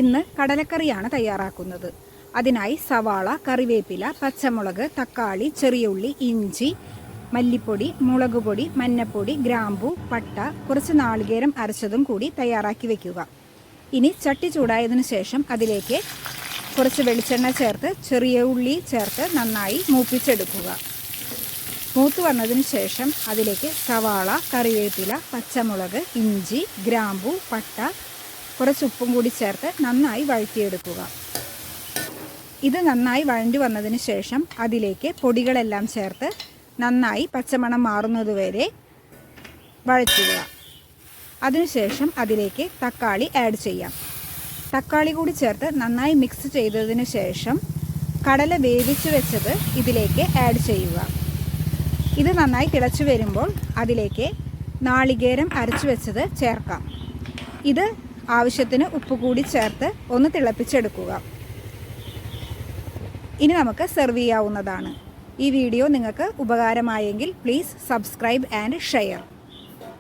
ഇന്ന് കടലക്കറിയാണ് തയ്യാറാക്കുന്നത്. അതിനായി സവാള, കറിവേപ്പില, പച്ചമുളക്, തക്കാളി, ചെറിയ ഉള്ളി, ഇഞ്ചി, മല്ലിപ്പൊടി, മുളക് പൊടി, മഞ്ഞൾപ്പൊടി, ഗ്രാമ്പൂ, പട്ട, കുറച്ച് നാളികേരം അരച്ചതും കൂടി തയ്യാറാക്കി വെക്കുക. ഇനി ചട്ടി ചൂടായതിനു ശേഷം അതിലേക്ക് കുറച്ച് വെളിച്ചെണ്ണ ചേർത്ത് ചെറിയ ഉള്ളി ചേർത്ത് നന്നായി മൂപ്പിച്ചെടുക്കുക. മൂത്ത് വന്നതിന് ശേഷം അതിലേക്ക് സവാള, കറിവേപ്പില, പച്ചമുളക്, ഇഞ്ചി, ഗ്രാമ്പൂ, പട്ട, കുറച്ച് ഉപ്പും കൂടി ചേർത്ത് നന്നായി വഴറ്റിയെടുക്കുക. ഇത് നന്നായി വഴണ്ടി വന്നതിന് ശേഷം അതിലേക്ക് പൊടികളെല്ലാം ചേർത്ത് നന്നായി പച്ചമണം മാറുന്നതുവരെ വഴറ്റുക. അതിനുശേഷം അതിലേക്ക് തക്കാളി ആഡ് ചെയ്യാം. തക്കാളി കൂടി ചേർത്ത് നന്നായി മിക്സ് ചെയ്തതിന് ശേഷം കടല വേവിച്ച് വെച്ചത് ഇതിലേക്ക് ആഡ് ചെയ്യുക. ഇത് നന്നായി തിളച്ചു വരുമ്പോൾ അതിലേക്ക് നാളികേരം അരച്ചു വെച്ചത് ചേർക്കാം. ഇത് ആവശ്യത്തിന് ഉപ്പ് കൂടി ചേർത്ത് ഒന്ന് തിളപ്പിച്ചെടുക്കുക. ഇനി നമുക്ക് സെർവ് ചെയ്യാവുന്നതാണ്. ഈ വീഡിയോ നിങ്ങൾക്ക് ഉപകാരമായെങ്കിൽ പ്ലീസ് സബ്സ്ക്രൈബ് ആൻഡ് ഷെയർ.